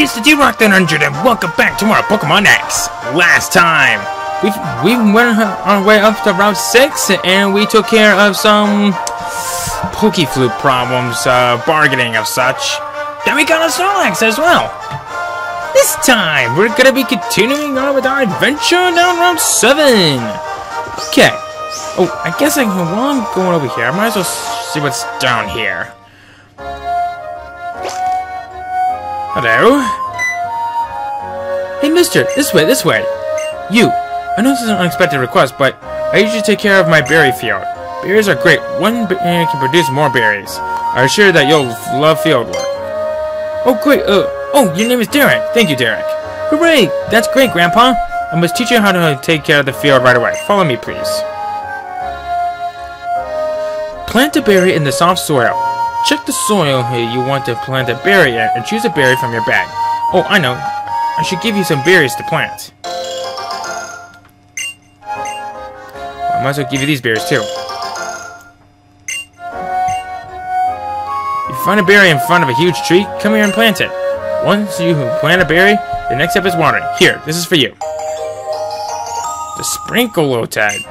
it's the D-Rock the 100, and welcome back to our Pokemon X. Last time, we went on our way up to Route 6, and we took care of some Pokeflute problems, bargaining of such. Then we got a Snorlax as well. This time, we're gonna be continuing on with our adventure down Route 7. Okay. Oh, I guess while I'm going over here, I might as well see what's down here. Hello? Hey, mister, this way. You, I know this is an unexpected request, but I usually take care of my berry field. Berries are great. One berry can produce more berries. I'm sure that you'll love field work. Oh, great. Oh, your name is Derek. Thank you, Derek. Hooray! That's great, Grandpa. I must teach you how to take care of the field right away. Follow me, please. Plant a berry in the soft soil. Check the soil you want to plant a berry in and choose a berry from your bag. Oh, I know. I should give you some berries to plant. I might as well give you these berries too. If you find a berry in front of a huge tree, come here and plant it. Once you plant a berry, the next step is watering. Here, this is for you. The sprinkle lotad.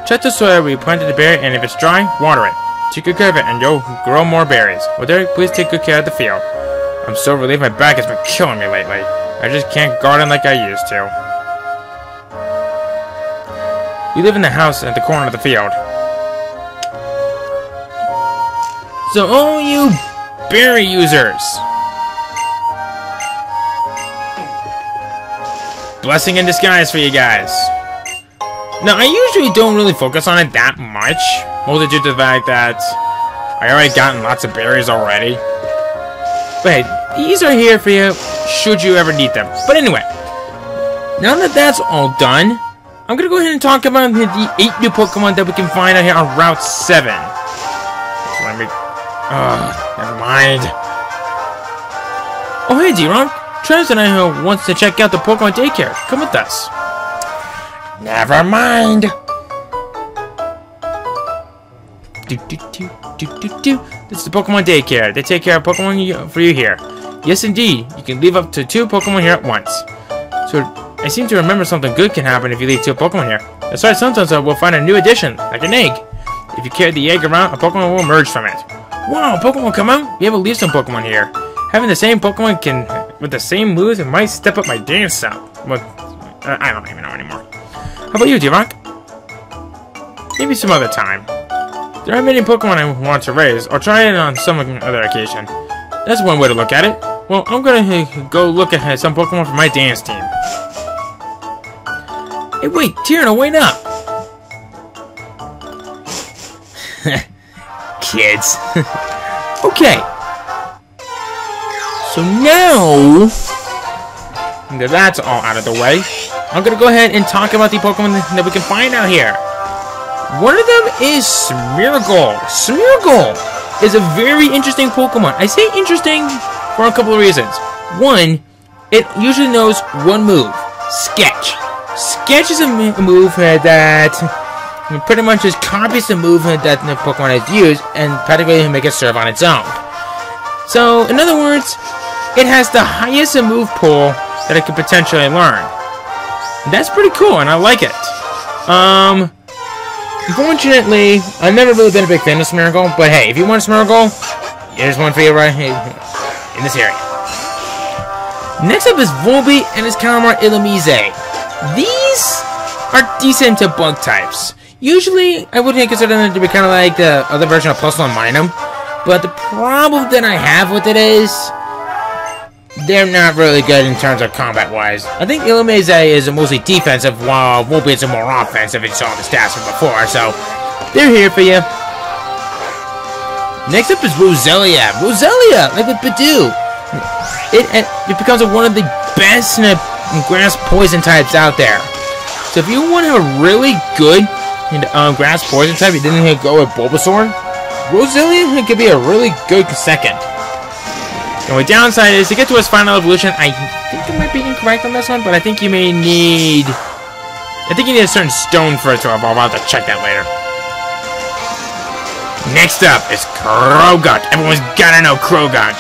Check the soil where you planted the berry, and if it's dry, water it. Take good care of it, and you'll grow more berries. Well, Derek, please take good care of the field. I'm so relieved my back has been killing me lately. I just can't garden like I used to. We live in the house at the corner of the field. So, all you berry users, blessing in disguise for you guys. Now, I usually don't really focus on it that much, mostly due to the fact that I already gotten lots of berries already. But hey, these are here for you, should you ever need them. But anyway, now that that's all done, I'm gonna go ahead and talk about the 8 new Pokemon that we can find out here on Route 7. Let me... never mind. Oh, hey, D-Ron. Travis and I wants to check out the Pokemon daycare. Come with us. Never mind. This is the Pokemon daycare. They take care of Pokemon for you here. Yes, indeed. You can leave up to 2 Pokemon here at once. So, I seem to remember something good can happen if you leave 2 Pokemon here. That's right, sometimes we'll find a new addition, like an egg. If you carry the egg around, a Pokemon will emerge from it. Wow, Pokemon will come out? We have to leave some Pokemon here. Having the same Pokemon with the same moves, it might step up my dance style. Well, I don't even know anymore. How about you, D-Rock? Maybe some other time. There aren't many Pokemon I want to raise, or try it on some other occasion. That's one way to look at it. Well, I'm gonna go look at some Pokemon for my dance team. Hey, wait, Tierna, wait up! Kids. Okay. So now that that's all out of the way, I'm gonna go ahead and talk about the Pokemon that we can find out here. One of them is Smeargle. Smeargle is a very interesting Pokemon. I say interesting for a couple of reasons. One, it usually knows one move, Sketch. Sketch is a move that pretty much just copies the move that the Pokemon has used and practically make it serve on its own. So, in other words, it has the highest move pool that it could potentially learn. That's pretty cool, and I like it. Unfortunately, I've never really been a big fan of Smeargle, but hey, if you want a Smeargle, here's one for you right here in this area. Next up is Volbeat and his counterpart Illumise. These are decent to bug types. Usually, I would consider them to be kind of like the other version of Plusle and Minun, but the problem that I have with it is they're not really good in terms of combat-wise. I think Illumise is mostly defensive, while Volbeat's more offensive if you saw the stats from before, so they're here for you. Next up is Roselia. Roselia, like with Bidoof. It becomes one of the best grass poison types out there. So if you want to have a really good grass poison type, you didn't go with Bulbasaur, Roselia could be a really good second. The only downside is to get to its final evolution. I think I might be incorrect on this one, but I think you may need... I think you need a certain stone for it to evolve. I'll have to check that later. Next up is Croagunk. Everyone's gotta know Croagunk.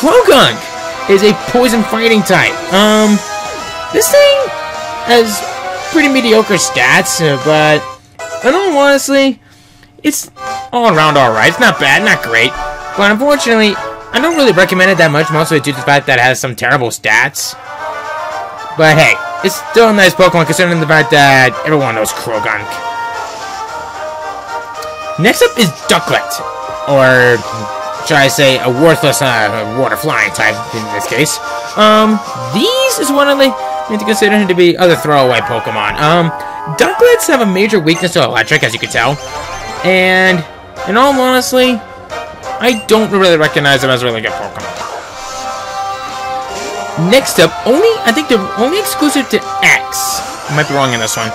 Croagunk is a poison fighting type. This thing has pretty mediocre stats, but in all honesty, it's all around alright. It's not bad, not great, but unfortunately, I don't really recommend it that much, mostly due to the fact that it has some terrible stats. But hey, it's still a nice Pokemon considering the fact that everyone knows Krogunk. Next up is Ducklet, or should I say a worthless water flying type in this case. These is one of the need to consider him to be other throwaway Pokemon. Ducklets have a major weakness to electric, as you can tell, and in all honesty, I don't really recognize them as a really good Pokemon. Next up, I think they're only exclusive to X. I might be wrong in this one.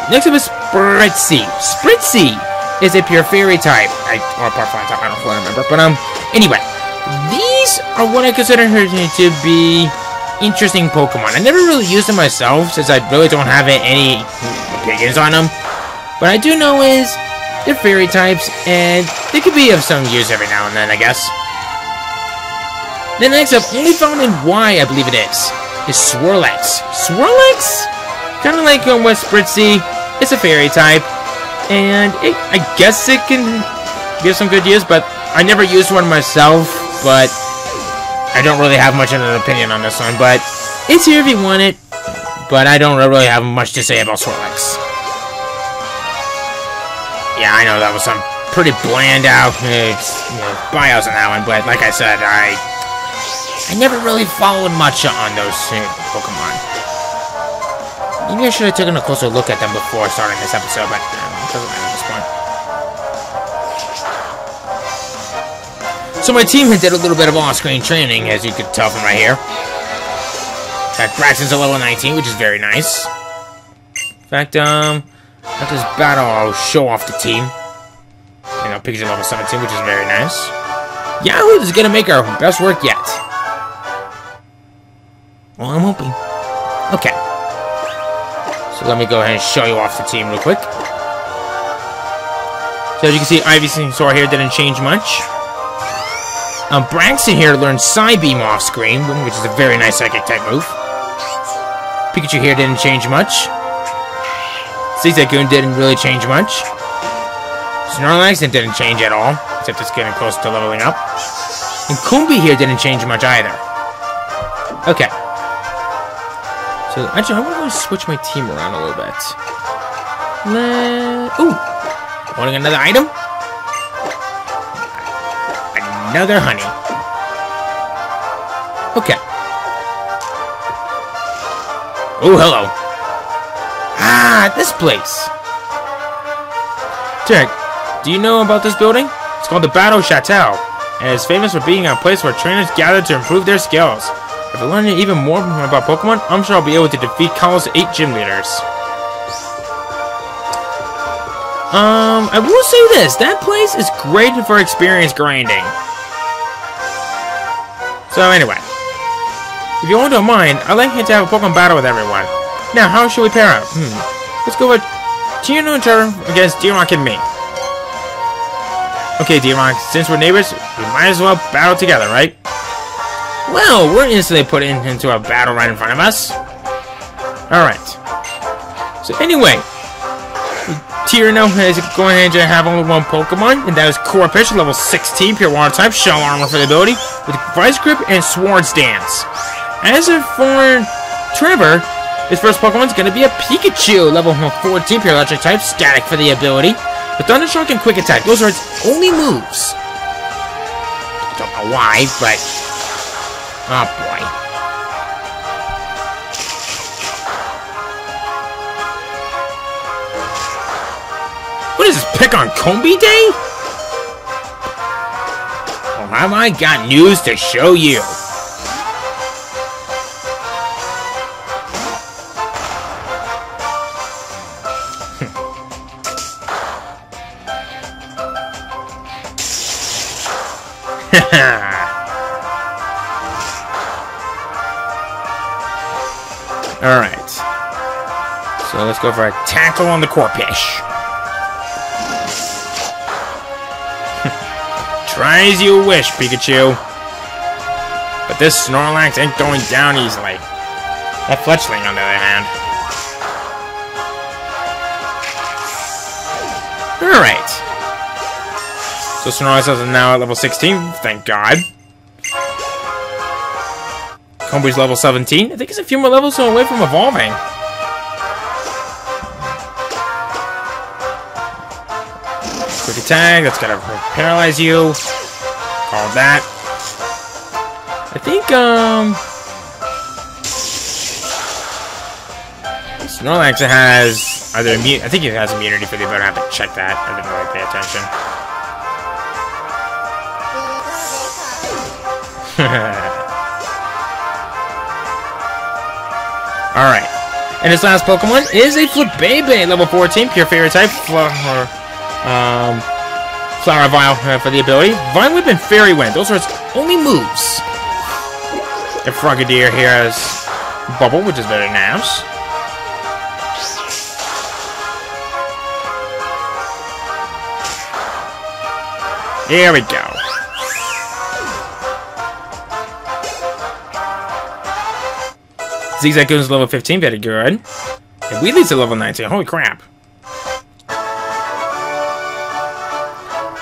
Next up is Spritzy. Spritzy is a pure fairy type, or a part flying type. I don't fully remember, but anyway, these are what I consider to be interesting Pokemon. I never really used them myself, since I really don't have any opinions on them. What I do know is they're fairy types, and they could be of some use every now and then, I guess. Then next up, only found in Y, I believe it is Swirlex. Swirlex? Kind of like with Spritzy, it's a fairy type, and I guess it can give some good use, but I never used one myself, but I don't really have much of an opinion on this one, but it's here if you want it, but I don't really have much to say about Swirlex. Yeah, I know that was some pretty bland out BIOS on that one, but like I said, I never really followed much on those Pokemon. Maybe I should have taken a closer look at them before starting this episode, but it doesn't matter at this point. So my team did a little bit of off-screen training, as you could tell from right here. That Braxton's a level 19, which is very nice. In fact, after this battle, I'll show off the team. And I'll pick it level 17, which is very nice. Yahoo is gonna make our best work yet. Well, I'm hoping. Okay. So let me go ahead and show you off the team real quick. So as you can see, Ivysaur here didn't change much. Braxton here learned Psybeam off screen, which is a very nice psychic type move. Pikachu here didn't change much. Zigzagoon didn't really change much. Snorlax didn't change at all, except it's getting close to leveling up. And Combee here didn't change much either. Okay. So actually, I want to switch my team around a little bit. Ooh! Wanting another item? Another honey. Okay. Oh, hello. Ah, this place. Derek, do you know about this building? It's called the Battle Chateau, and it's famous for being a place where trainers gather to improve their skills. If I learn even more about Pokemon, I'm sure I'll be able to defeat Kalos' 8 gym leaders. I will say this, that place is great for experience grinding. So anyway, if you all don't mind, I'd like to have a Pokemon battle with everyone. Now, how should we pair up? Let's go with Tino and Trevor against D-Rock and me. Okay, D-Rock, since we're neighbors, we might as well battle together, right? Well, we're instantly put into a battle right in front of us. Alright. So anyway, Tierno is going to have only one Pokemon, and that is Corphish, level 16, pure water type, shell armor for the ability, with Vice Grip and Swords Dance. As for Trevor, his first Pokemon is going to be a Pikachu, level 14, pure electric type, static for the ability, with Thundershock and Quick Attack. Those are its only moves. Don't know why, but oh boy. What is this, pick on Combee Day? Well, have I got news to show you. Alright. So let's go for a tackle on the Corphish. Try as you wish, Pikachu. But this Snorlax ain't going down easily. That Fletchling, on the other hand. Alright. So Snorlax is now at level 16, thank God. Combree's level 17. I think he's a few more levels away from evolving. Quick attack, that's gonna paralyze you. Call that. I think, Snorlax has either immunity. I think he has immunity for the ability. I have to check that. I didn't really pay attention. Alright. And his last Pokemon is a Flabébé, level 14, pure fairy type. Flower Vial for the ability. Vine Whip and Fairy Wind. Those are its only moves. The Frogadier here has Bubble, which is very nice. Here we go. Zigzag goes to level 15, very good. And Weedlee's to level 19. Holy crap.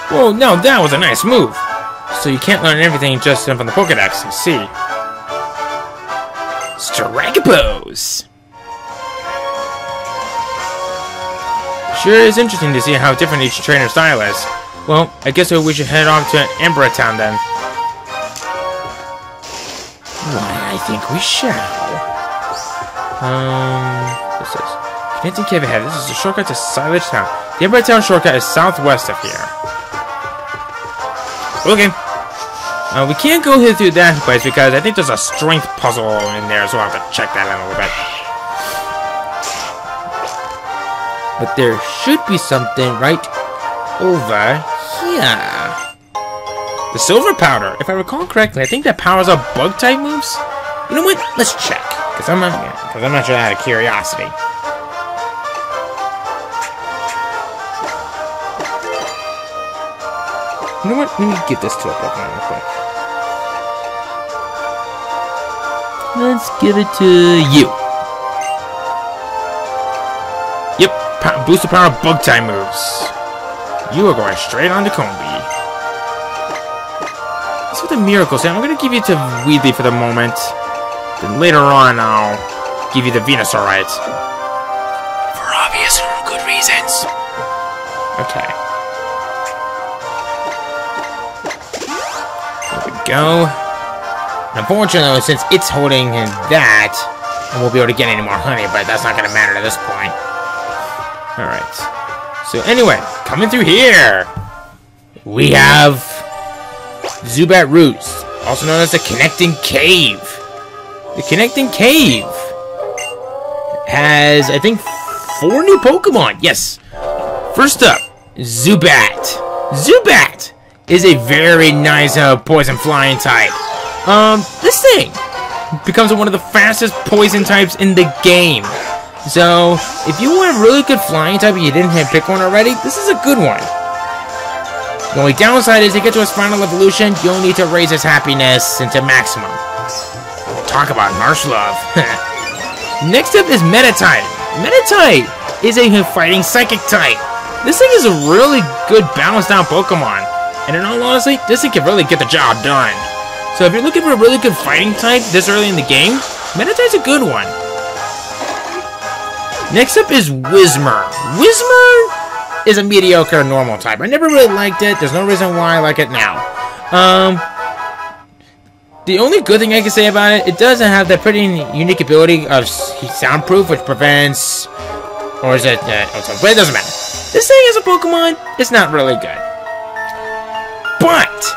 Whoa, no, that was a nice move. So you can't learn everything just from the Pokedex, I see. Stragapos! Sure is interesting to see how different each trainer's style is. Well, I guess we should head off to Emperor Town then. Why, I think we shall. This is Connecting Cave ahead. This is a shortcut to Silage Town. The Emperor Town shortcut is southwest of here. Okay. We can't go here through that place because I think there's a strength puzzle in there, so I'll have to check that out a little bit. But there should be something right over here. The Silver Powder. If I recall correctly, I think that powers up Bug-type moves. You know what? Let's check. Because I'm not sure out of curiosity. You know what? Let me give this to a Pokemon real quick. Let's give it to you. Yep. Boost the power of Bug-type moves. You are going straight on to Combee. That's what the Miracle say. I'm going to give you to Weedlee for the moment. Then later on, I'll give you the Venusaurite. For obvious good reasons. Okay. There we go. Unfortunately, since it's holding that, I won't be able to get any more honey, but that's not going to matter at this point. Alright. So anyway, coming through here, we have Zubat Roots, also known as the Connecting Cave. The Connecting Cave has, I think, 4 new Pokemon. Yes. First up, Zubat. Zubat is a very nice poison flying type. This thing becomes one of the fastest poison types in the game. So, if you want a really good flying type and you didn't pick one already, this is a good one. The only downside is to get to its final evolution, you'll need to raise its happiness into maximum. Talk about harsh love. Next up is Meditite. Meditite is a fighting psychic type. This thing is a really good balanced out Pokemon. And in all honesty, this thing can really get the job done. So if you're looking for a really good fighting type this early in the game, Meditite's a good one. Next up is Whismur. Whismur is a mediocre normal type. I never really liked it. There's no reason why I like it now. The only good thing I can say about it, it does have that pretty unique ability of Soundproof, which prevents... Or is it... but it doesn't matter. This thing as a Pokemon, it's not really good. But,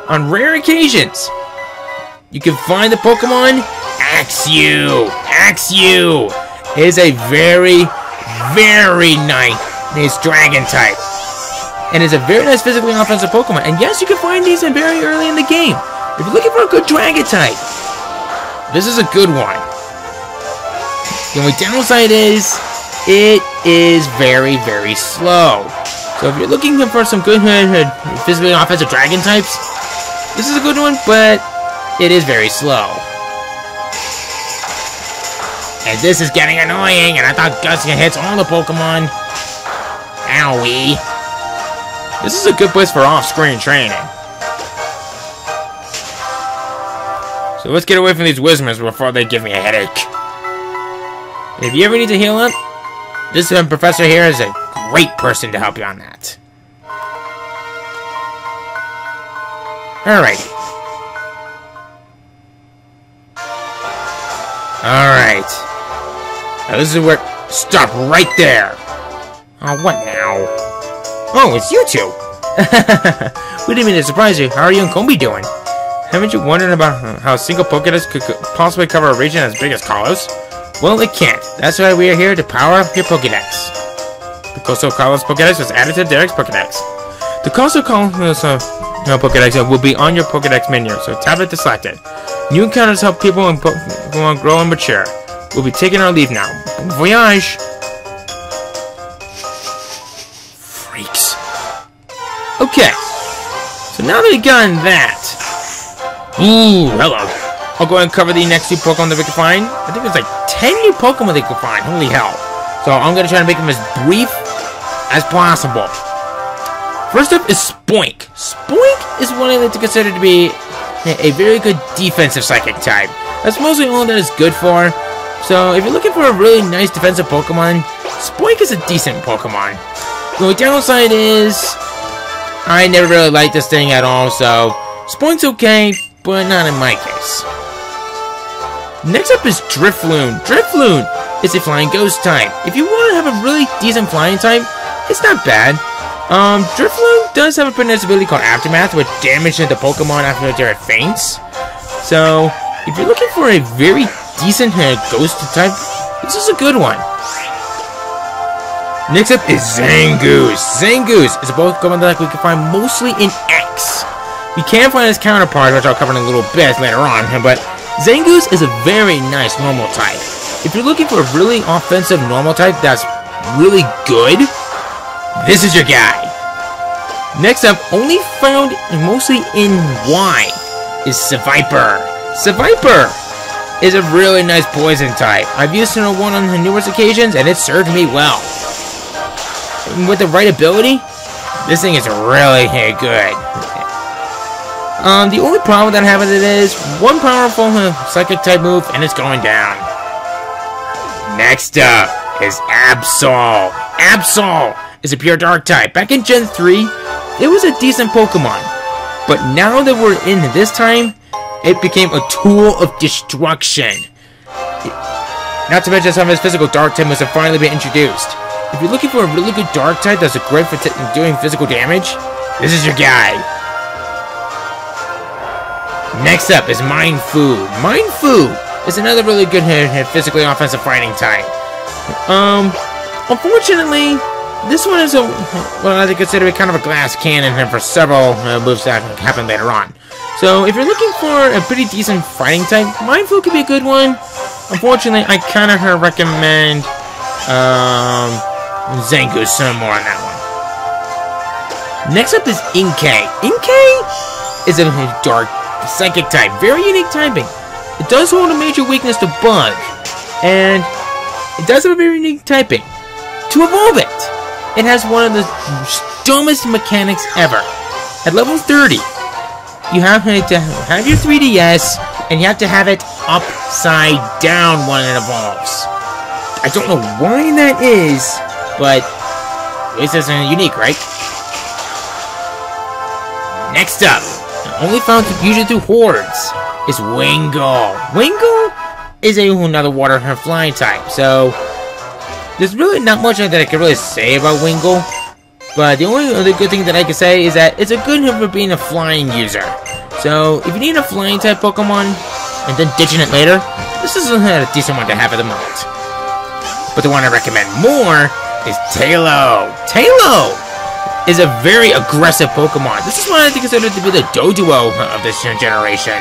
on rare occasions, you can find the Pokemon Axew. Axew is a very, very nice dragon type. And is a very nice physically offensive Pokemon. And yes, you can find these in very early in the game. If you're looking for a good dragon type, this is a good one. The only downside is, it is very, very slow. So if you're looking for some good physically offensive dragon types, this is a good one, but it is very slow. And this is getting annoying, and I thought Gussia hits all the Pokemon. Owie. This is a good place for off-screen training. So let's get away from these Whismers before they give me a headache. If you ever need to heal up, this professor here is a great person to help you on that. Alright. Alright. Now this is where... Stop right there! Oh, what now? Oh, it's you two! We didn't mean to surprise you. How are you and Combi doing? Haven't you wondered about how a single Pokédex could possibly cover a region as big as Kalos? Well, it can't. That's why we are here to power up your Pokédex. The Coastal Kalos Pokédex was added to Derek's Pokédex. The Coastal Kalos Pokédex will be on your Pokédex menu, so tap it to select it. New encounters help people and Pokemon grow and mature. We'll be taking our leave now. Bon voyage! Freaks. Okay. So now that we've gotten that... Ooh, hello. I'll go ahead and cover the next 2 Pokemon that we can find. I think there's like 10 new Pokemon they can find. Holy hell. So I'm going to try to make them as brief as possible. First up is Spoink. Spoink is one I like to consider to be a very good defensive psychic type. That's mostly all that it's good for. So if you're looking for a really nice defensive Pokemon, Spoink is a decent Pokemon. The only downside is I never really liked this thing at all, so Spoink's okay, but not in my case. Next up is Drifloon. Drifloon is a flying ghost type. If you want to have a really decent flying type, it's not bad. Drifloon does have a pretty nice ability called Aftermath, which damages the Pokemon after it faints. So, if you're looking for a very decent ghost type, this is a good one. Next up is Zangoose. Zangoose is a Pokemon that we can find mostly in X. You can find its counterpart, which I'll cover in a little bit later on, but Zangoose is a very nice normal type. If you're looking for a really offensive normal type that's really good, this is your guy. Next up, only found mostly in Y, is Seviper. Seviper is a really nice poison type. I've used it on numerous occasions, and it served me well. With the right ability, this thing is really good. The only problem that I have with it is one powerful psychic type move, and it's going down. Next up is Absol. Absol is a pure dark type. Back in Gen 3, it was a decent Pokemon. But now that we're in this time, it became a tool of destruction. Not to mention some of his physical dark type moves have finally been introduced. If you're looking for a really good dark type that's great for doing physical damage, this is your guy. Next up is Mindfu. Mindfu is another really good physically offensive fighting type. Unfortunately, this one is what I consider to be kind of a glass cannon for several moves that happen later on. So if you're looking for a pretty decent fighting type, Mindfu could be a good one. Unfortunately, I kind of recommend Zangoose more on that one. Next up is Inkay. Inkay is a dark psychic type, very unique typing. It does hold a major weakness to Bug, and it does have a very unique typing. To evolve it, it has one of the dumbest mechanics ever. At level 30, you have to have your 3DS, and you have to have it upside down when it evolves. I don't know why that is, but at least it's unique, right? Next up, only found usually through hordes, is Wingull. Wingull is another water flying type, so there's really not much that I can really say about Wingull. But the only other good thing that I can say is that it's a good for being a flying user. So if you need a flying type Pokemon and then ditching it later, this is a decent one to have at the moment. But the one I recommend more is Tailo. Tailo is a very aggressive Pokemon. This is one I consider to be the Doduo of this generation.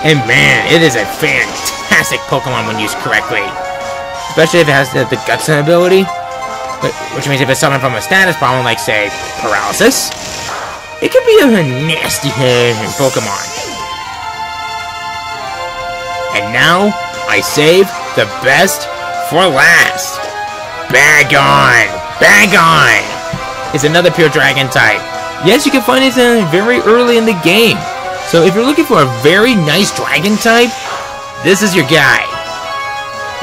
And man, it is a fantastic Pokemon when used correctly. Especially if it has the Guts ability. Which means if it's summoned from a status problem, like, say, Paralysis, it can be a nasty Pokemon. And now, I save the best for last. Bagon! Bagon! Is another pure dragon type. Yes, you can find it very early in the game. So if you're looking for a very nice dragon type, this is your guy.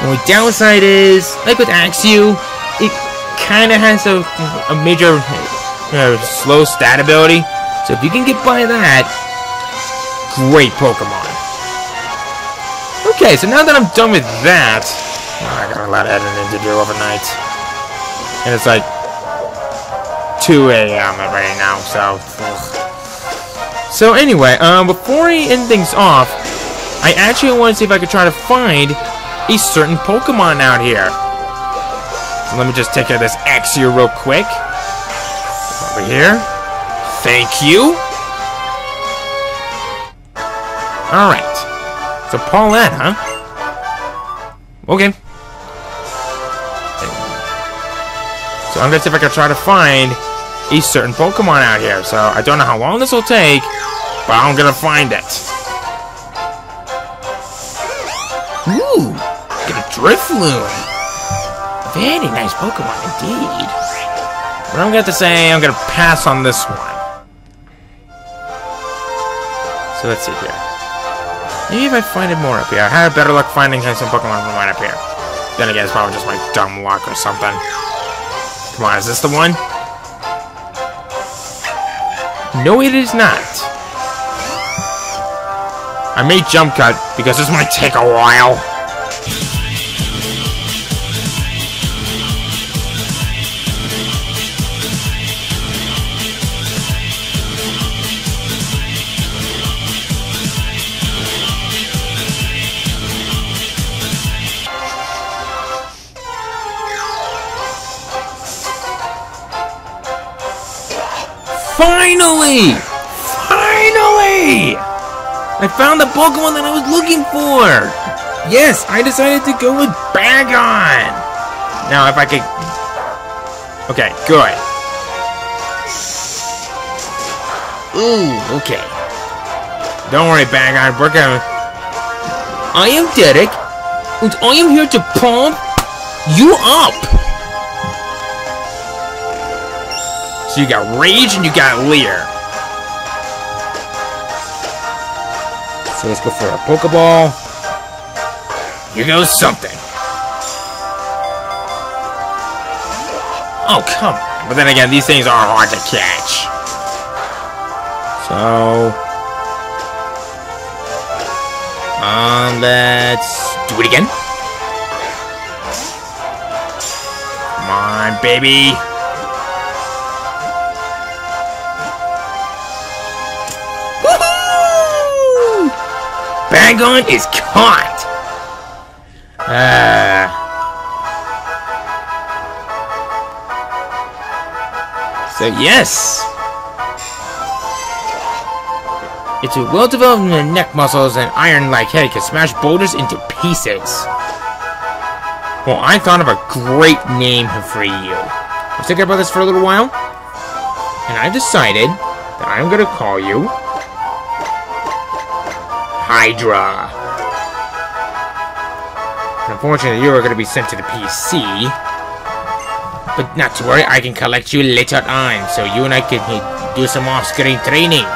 The only downside is, like with Axew, it kind of has a major slow stat ability. So if you can get by that, great Pokemon. Okay, so now that I'm done with that, I got a lot of editing to do overnight. And it's like 2 a.m. right now, so... So anyway, before I end things off, I actually want to see if I could try to find a certain Pokemon out here. So let me just take care of this Axew real quick. Over here. Thank you. Alright. So Paulette, huh? Okay. So I'm gonna see if I can try to find a certain Pokemon out here. So I don't know how long this will take, but I'm gonna find it. Ooh, get a Drifloon. Very nice Pokemon indeed. But I'm gonna have to say I'm gonna pass on this one. So let's see here. Maybe if I find it more up here. I had better luck finding some Pokemon from right up here. Then again, it's probably just my dumb luck or something. Come on, is this the one? No, it is not. I may jump cut because this might take a while. Finally! Finally! I found the Pokemon that I was looking for! Yes, I decided to go with Bagon! Now, if I could... Okay, good. Ooh, okay. Don't worry, Bagon, we're gonna... I am Derek, and I am here to pump you up! So you got Rage and you got Leer. So let's go for a Pokeball. Here goes something. Oh, come on. But then again, these things are hard to catch. So... let's do it again. Come on, baby. Bagon is caught! So yes! Its well-developed neck muscles and iron-like head can smash boulders into pieces. Well, I thought of a great name for you. I was thinking about this for a little while, and I decided that I'm gonna call you Hydra. Unfortunately, you are going to be sent to the PC. But not to worry, I can collect you later on, so you and I can do some off-screen training.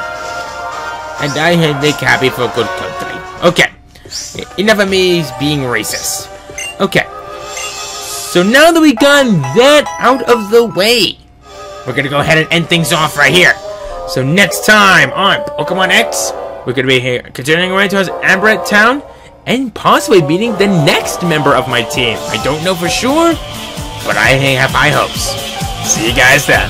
And I am make happy for a good country. Okay. Enough of me being racist. Okay. So now that we got that out of the way, we're going to go ahead and end things off right here. So next time on Pokemon X, we're going to be here, continuing away towards Amberette Town, and possibly meeting the next member of my team. I don't know for sure, but I have high hopes. See you guys then.